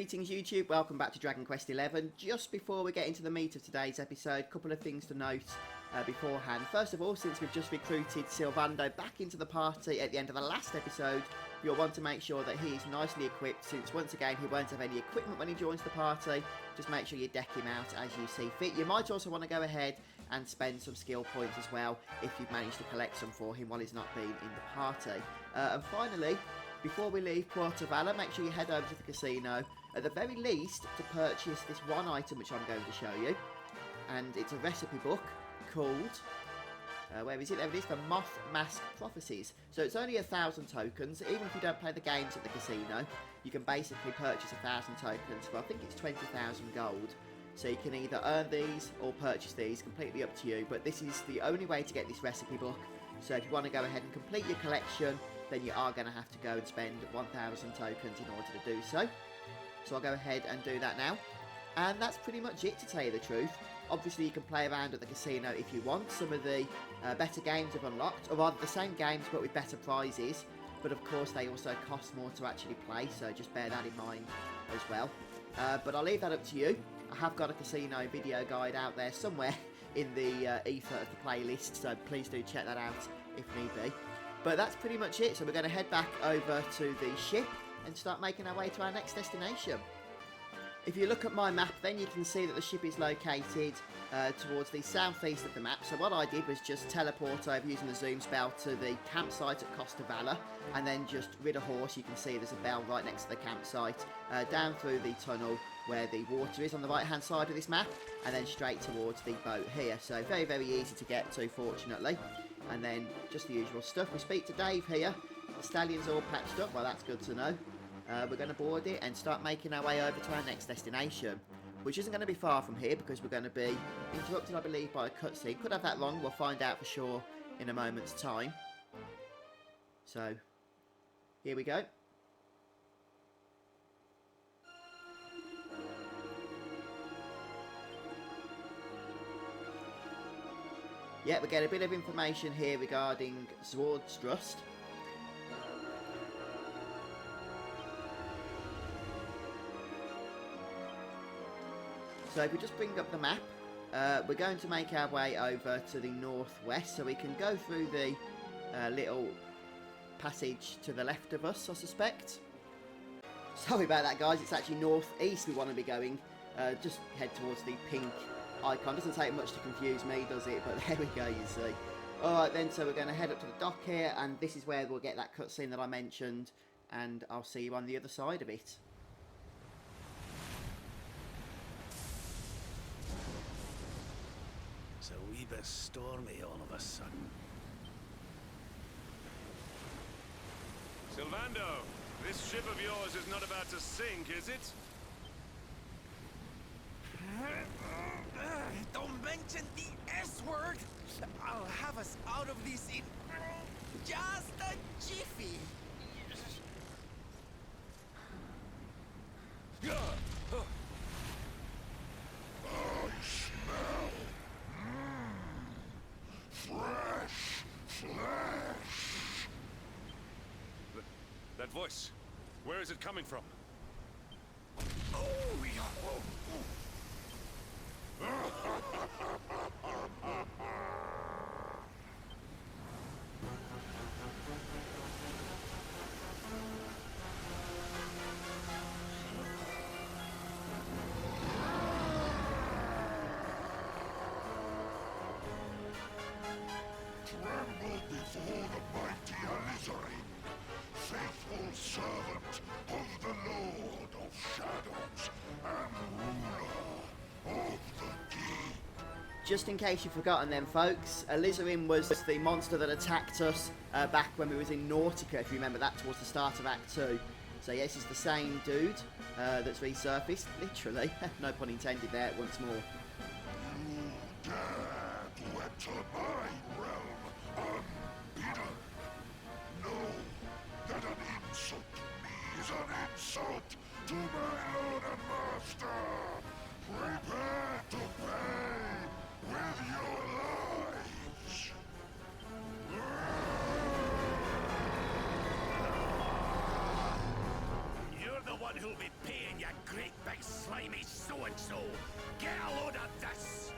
Greetings YouTube, welcome back to Dragon Quest XI. Just before we get into the meat of today's episode, a couple of things to note beforehand. First of all, since we've just recruited Sylvando back into the party at the end of the last episode, you'll want to make sure that he is nicely equipped, since once again he won't have any equipment when he joins the party. Just make sure you deck him out as you see fit. You might also want to go ahead and spend some skill points as well if you've managed to collect some for him while he's not been in the party. And finally, before we leave Puerto Valor, make sure you head over to the casino, at the very least, to purchase this one item which I'm going to show you. And it's a recipe book called, where is it? There it is, the Moth Mask Prophecies. So it's only 1,000 tokens. Even if you don't play the games at the casino, you can basically purchase 1,000 tokens for, I think it's 20,000 gold. So you can either earn these or purchase these, completely up to you. But this is the only way to get this recipe book. So if you want to go ahead and complete your collection, then you are going to have to go and spend 1,000 tokens in order to do so. So I'll go ahead and do that now. And that's pretty much it, to tell you the truth. Obviously you can play around at the casino if you want. Some of the better games have unlocked, or rather the same games but with better prizes. But of course they also cost more to actually play, so just bear that in mind as well. But I'll leave that up to you. I have got a casino video guide out there somewhere in the ether of the playlist, so please do check that out if need be. But that's pretty much it, so we're going to head back over to the ship and start making our way to our next destination. If you look at my map, then you can see that the ship is located towards the southeast of the map. So what I did was just teleport over using the zoom spell to the campsite at Costa Valor, and then just rid a horse. You can see there's a bell right next to the campsite, down through the tunnel where the water is on the right hand side of this map, and then straight towards the boat here. So very, very easy to get to, fortunately. And then just the usual stuff. We speak to Dave here. The Stallion's all patched up. Well, that's good to know. We're going to board it and start making our way over to our next destination, which isn't going to be far from here because we're going to be interrupted, I believe, by a cutscene. Could have that long. We'll find out for sure in a moment's time. So, here we go. Yeah, we get a bit of information here regarding Swordstrust. So if we just bring up the map, we're going to make our way over to the northwest, so we can go through the little passage to the left of us, I suspect. Sorry about that, guys, it's actually northeast we want to be going. Just head towards the pink icon. Doesn't take much to confuse me, does it? But there we go, you see. Alright then, so we're going to head up to the dock here, and this is where we'll get that cutscene that I mentioned, and I'll see you on the other side of it. It's a wee bit stormy all of a sudden. Sylvando, this ship of yours is not about to sink, is it? Don't mention the S word! I'll have us out of this in just a jiffy! I smell fresh flesh. That voice, where is it coming from? Oh, yeah. Tremble before the mighty Elysive, faithful servant of the Lord of Shadows and ruler of the deep. Just in case you've forgotten then, folks, Elysive was the monster that attacked us back when we was in Nautica, if you remember that, towards the start of Act 2. So yes, it's the same dude that's resurfaced, literally, no pun intended there, once more. You dare to enter my realm unbidden. Know that an insult to me is an insult to my lord and master. Prepare to pay with your lives. You're the one one who'll be paying you, great big slimy so-and-so. Get a load of this!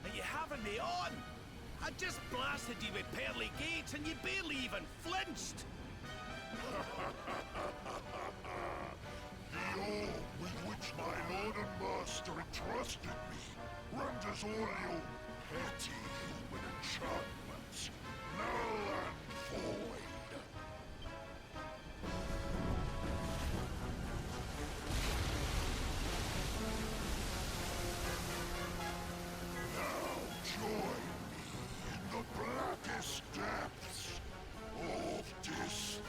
Are you having me on? I just blasted you with pearly gates and you barely even flinched. The orb with which my lord and master entrusted me renders all your petty human enchantments null and void. Now join me in the blackest depths of despair.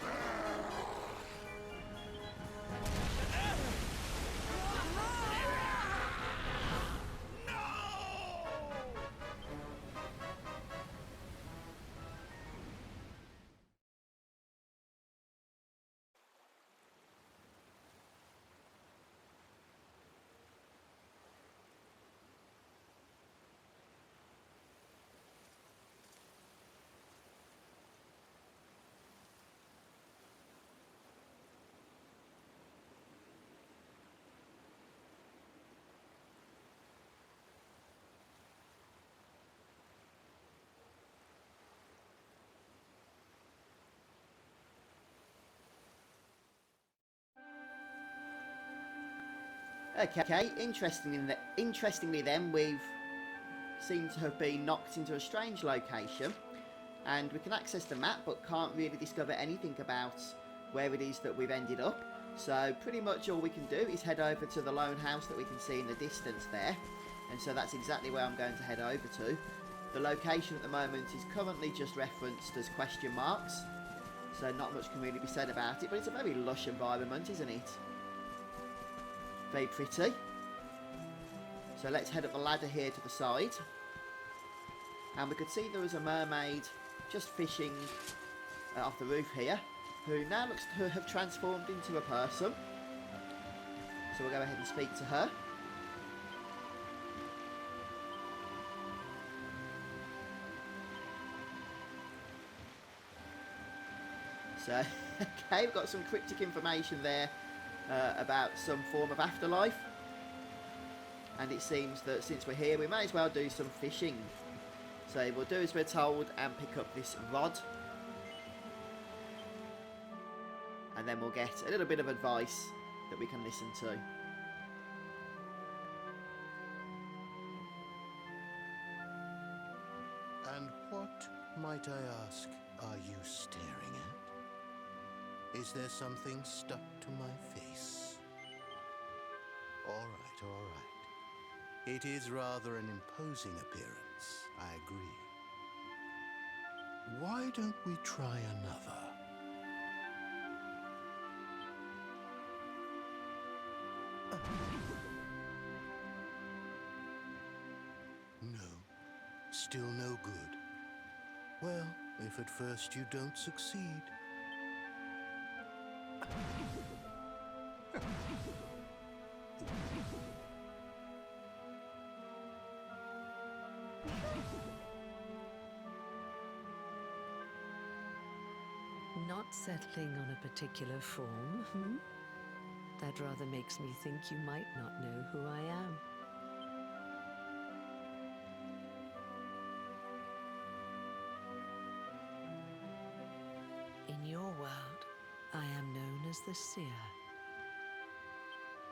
Okay, interestingly then, we've seemed to have been knocked into a strange location, and we can access the map but can't really discover anything about where it is that we've ended up. So pretty much all we can do is head over to the lone house that we can see in the distance there, and so that's exactly where I'm going to head over to. The location at the moment is currently just referenced as question marks, so not much can really be said about it, but it's a very lush environment, isn't it? Very pretty. So let's head up the ladder here to the side. And we could see there was a mermaid just fishing off the roof here, who now looks to have transformed into a person. So we'll go ahead and speak to her. So, okay, we've got some cryptic information there about some form of afterlife. And it seems that since we're here, we may as well do some fishing. So we'll do as we're told and pick up this rod. And then we'll get a little bit of advice that we can listen to. And what, might I ask, are you staring at? Is there something stuck to my face? All right, all right. It is rather an imposing appearance, I agree. Why don't we try another? No, still no good. Well, if at first you don't succeed. Not settling on a particular form, hmm? That rather makes me think you might not know who I am. In your world, I am known as the Seer.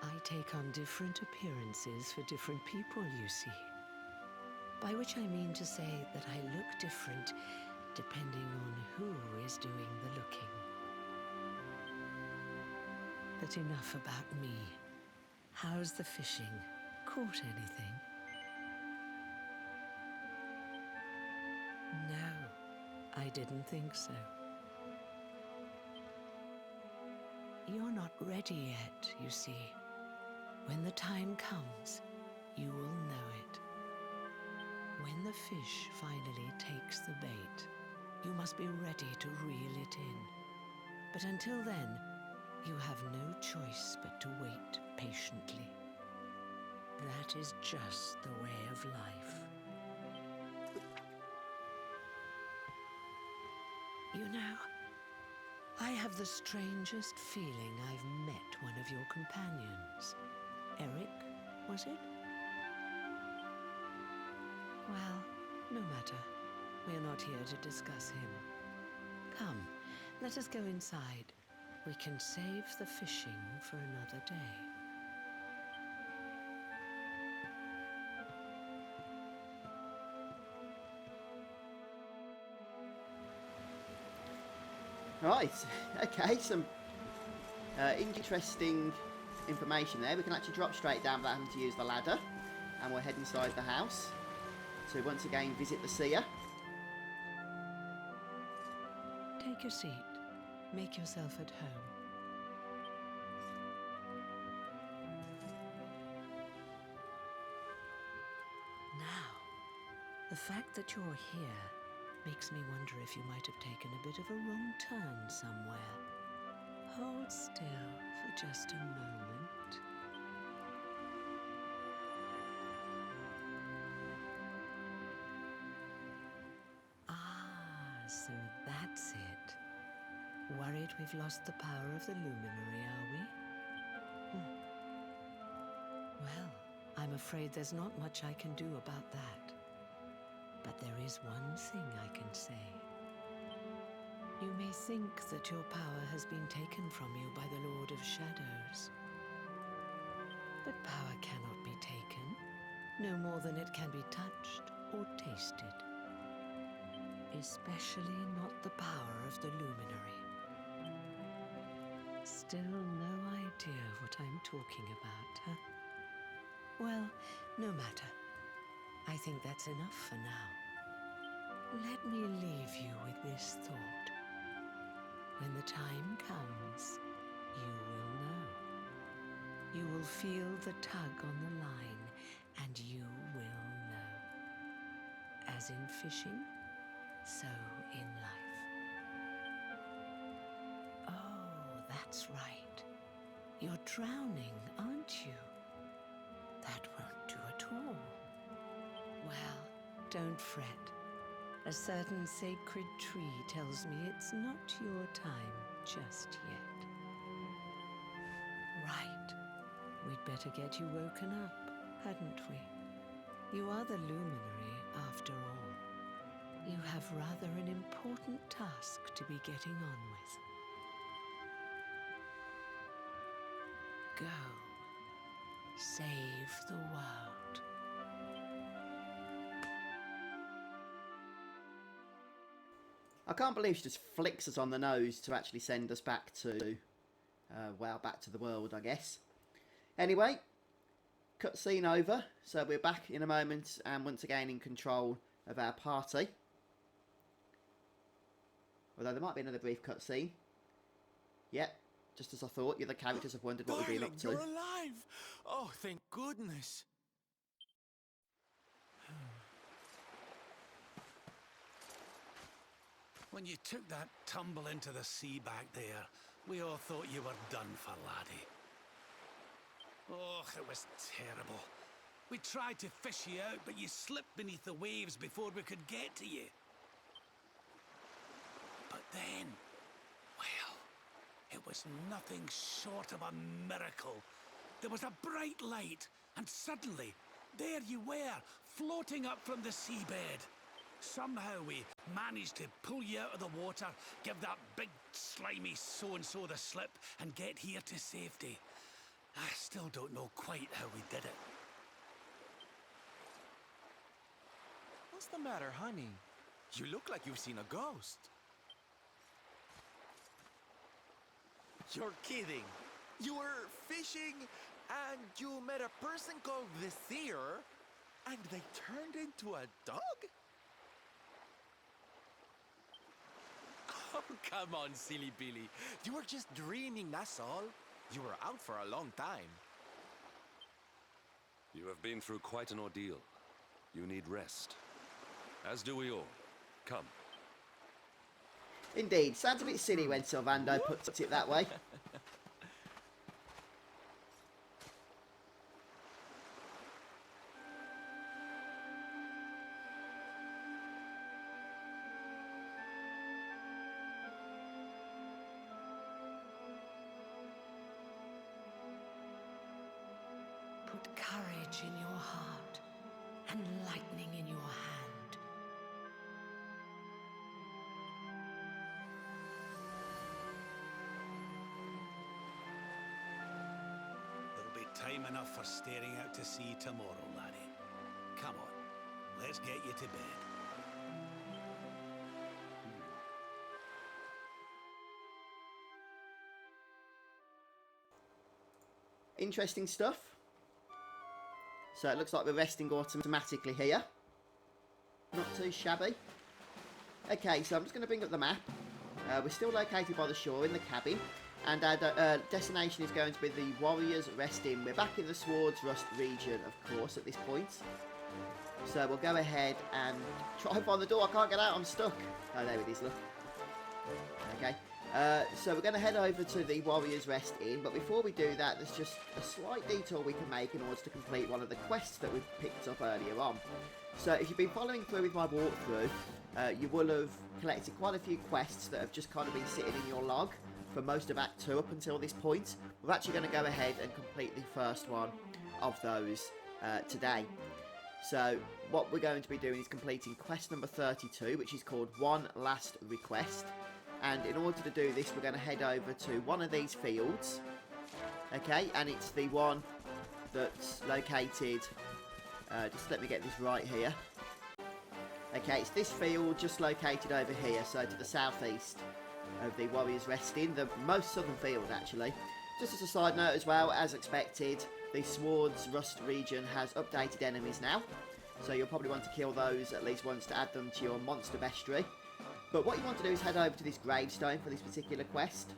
I take on different appearances for different people, you see. By which I mean to say that I look different depending on who is doing the looking. But enough about me. How's the fishing? Caught anything? No, I didn't think so. You're not ready yet, you see. When the time comes, you will know it. When the fish finally takes the bait, you must be ready to reel it in. But until then, you have no choice but to wait patiently. That is just the way of life. You know, I have the strangest feeling I've met one of your companions. Eric, was it? Well, no matter. We are not here to discuss him. Come, let us go inside. We can save the fishing for another day. Right, okay, some interesting information there. We can actually drop straight down without having to use the ladder. And we'll head inside the house to once again visit the Seer. Take your seat. Make yourself at home. Now, the fact that you're here makes me wonder if you might have taken a bit of a wrong turn somewhere. Hold still for just a moment. Ah, so that's it. Worried we've lost the power of the Luminary, are we? Well, I'm afraid there's not much I can do about that. But there is one thing I can say. You may think that your power has been taken from you by the Lord of Shadows. But power cannot be taken, no more than it can be touched or tasted. Especially not the power of the Luminary. Still no idea what I'm talking about, huh? Well, no matter. I think that's enough for now. Let me leave you with this thought. When the time comes, you will know. You will feel the tug on the line, and you will know. As in fishing, so in life. Oh, that's right. You're drowning, aren't you? That won't do at all. Well, don't fret. A certain sacred tree tells me it's not your time just yet. Right. We'd better get you woken up, hadn't we? You are the Luminary, after all. You have rather an important task to be getting on with. Go. Save the world. I can't believe she just flicks us on the nose to actually send us back to, well, back to the world, I guess. Anyway, cutscene over. So we're back in a moment and once again in control of our party. Although there might be another brief cutscene. Yep, just as I thought, the other characters have wondered what we've been up to. You're alive! Oh, thank goodness. When you took that tumble into the sea back there, we all thought you were done for, laddie. Oh, it was terrible. We tried to fish you out, but you slipped beneath the waves before we could get to you. But then, well, it was nothing short of a miracle. There was a bright light, and suddenly, there you were, floating up from the seabed. Somehow we managed to pull you out of the water, give that big slimy so-and-so the slip, and get here to safety. I still don't know quite how we did it. What's the matter, honey? You look like you've seen a ghost. You're kidding. You were fishing, and you met a person called the Seer, and they turned into a dog? Oh, come on, silly Billy. You were just dreaming, that's all. You were out for a long time. You have been through quite an ordeal. You need rest. As do we all. Come. Indeed, sounds a bit silly when Sylvando puts it that way. Put courage in your heart and lightning in your hand. There'll be time enough for staring out to sea tomorrow, laddie. Come on, let's get you to bed. Interesting stuff. So it looks like we're resting automatically here. Not too shabby. Okay, so I'm just going to bring up the map. We're still located by the shore in the cabin. And our destination is going to be the Warriors Rest Inn. We're back in the Swords Rust region, of course, at this point. So we'll go ahead and try and find the door. I can't get out, I'm stuck. Oh, there it is, look. Okay. So we're going to head over to the Warriors Rest Inn, but before we do that, there's just a slight detour we can make in order to complete one of the quests that we picked up earlier on. So if you've been following through with my walkthrough, you will have collected quite a few quests that have just kind of been sitting in your log for most of Act 2 up until this point. We're actually going to go ahead and complete the first one of those today. So what we're going to be doing is completing quest number 32, which is called One Last Request. And in order to do this, we're going to head over to one of these fields. Okay, and it's the one that's located... just let me get this right here. Okay, it's this field just located over here, so to the southeast of the Warriors Rest Inn, the most southern field actually. Just as a side note as well, as expected, the Swords Rust region has updated enemies now, so you'll probably want to kill those at least once to add them to your monster bestiary. But what you want to do is head over to this gravestone for this particular quest,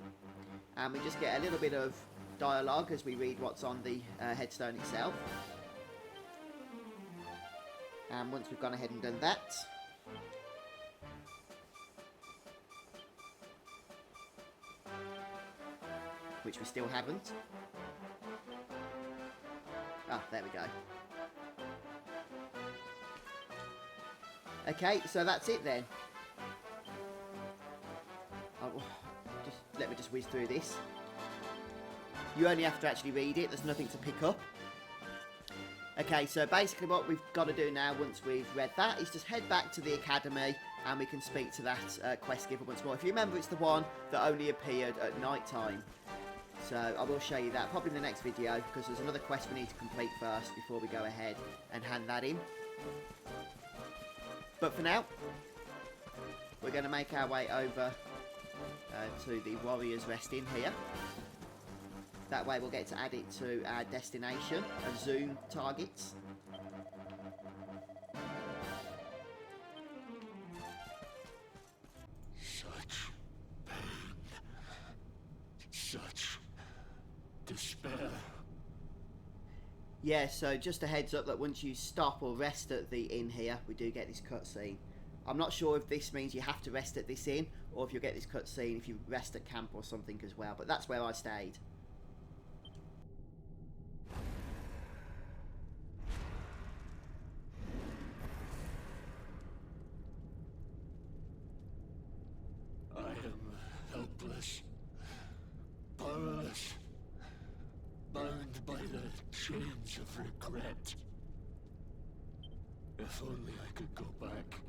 and we just get a little bit of dialogue as we read what's on the headstone itself. And once we've gone ahead and done that, which we still haven't. Ah, there we go. Okay, so that's it then. Let me just whiz through this. You only have to actually read it, there's nothing to pick up. Okay, so basically what we've got to do now once we've read that is just head back to the academy and we can speak to that quest giver once more. If you remember, it's the one that only appeared at night time. So I will show you that probably in the next video, because there's another quest we need to complete first before we go ahead and hand that in. But for now, we're going to make our way over to the Warriors Rest Inn here. That way we'll get to add it to our destination and zoom targets. Such pain. Such despair. Yeah, so just a heads up that once you stop or rest at the inn here, we do get this cutscene. I'm not sure if this means you have to rest at this inn, or if you'll get this cutscene if you rest at camp or something as well, but that's where I stayed. I am helpless, powerless, bound by the chains of regret. If only I could go back,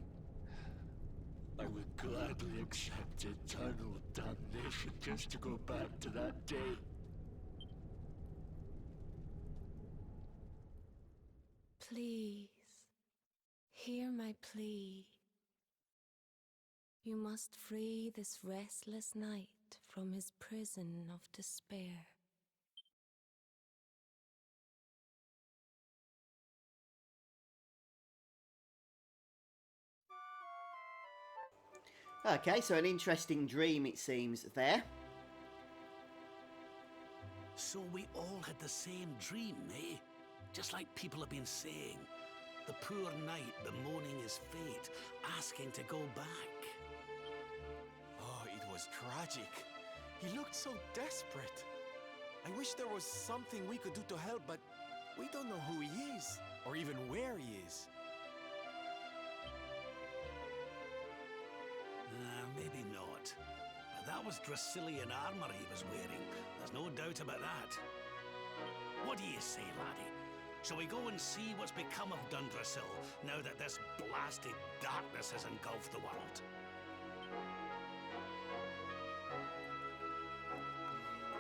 I would gladly accept eternal damnation just to go back to that day. Please, hear my plea. You must free this restless knight from his prison of despair. Okay, so an interesting dream it seems there. So we all had the same dream, eh? Just like people have been saying. The poor knight bemoaning his fate, asking to go back. Oh, tragic. He looked so desperate. I wish there was something we could do to help, but we don't know who he is, or even where he is. Maybe not. But that was Dracilian armor he was wearing. There's no doubt about that. What do you say, laddie? Shall we go and see what's become of Dundrasil now that this blasted darkness has engulfed the world?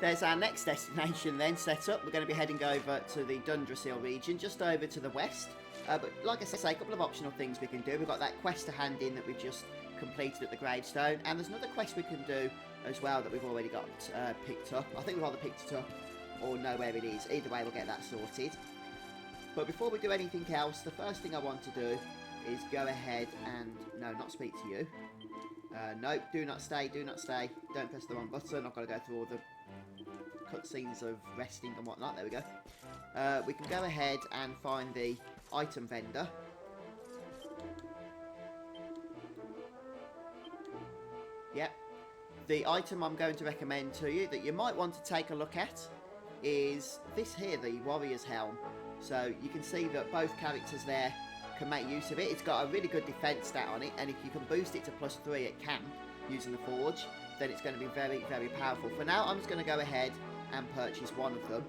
There's our next destination then set up. We're going to be heading over to the Dundrasil region, just over to the west. But like I say, a couple of optional things we can do. We've got that quest to hand in that we've just completed at the gravestone, and there's another quest we can do as well that we've already got picked up. I think we've either picked it up or know where it is. Either way, we'll get that sorted. But before we do anything else, the first thing I want to do is go ahead and... No, not speak to you. No, do not stay, do not stay. Don't press the wrong button. I've got to go through all the cutscenes of resting and whatnot. There we go. We can go ahead and find the item vendor. Yep. The item I'm going to recommend to you that you might want to take a look at is this here, the warrior's helm. So you can see that both characters there can make use of it. It's got a really good defense stat on it, and if you can boost it to +3 at camp using the forge, then it's going to be very, very powerful. For now, I'm just going to go ahead and purchase one of them.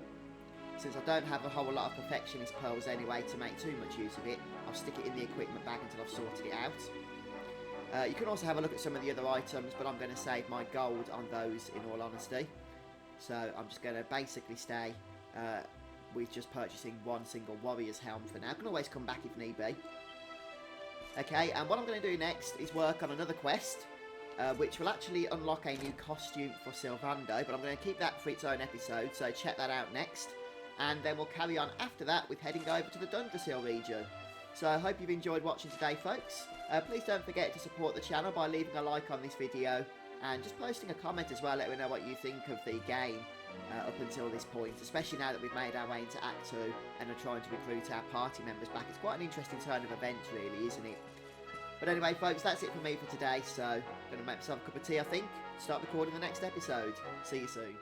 Since I don't have a whole lot of perfectionist pearls anyway to make too much use of it, I'll stick it in the equipment bag until I've sorted it out. You can also have a look at some of the other items, but I'm going to save my gold on those in all honesty. So I'm just going to basically stay with just purchasing one single warrior's helm for now. I can always come back if need be. Okay, and what I'm going to do next is work on another quest, which will actually unlock a new costume for Sylvando, but I'm going to keep that for its own episode, so check that out next. And then we'll carry on after that with heading over to the Dundrasil region. So I hope you've enjoyed watching today, folks. Please don't forget to support the channel by leaving a like on this video and just posting a comment as well. Let me know what you think of the game up until this point, especially now that we've made our way into Act 2 and are trying to recruit our party members back. It's quite an interesting turn of events, really, isn't it? But anyway, folks, that's it for me for today, so I'm going to make myself a cup of tea, I think, start recording the next episode. See you soon.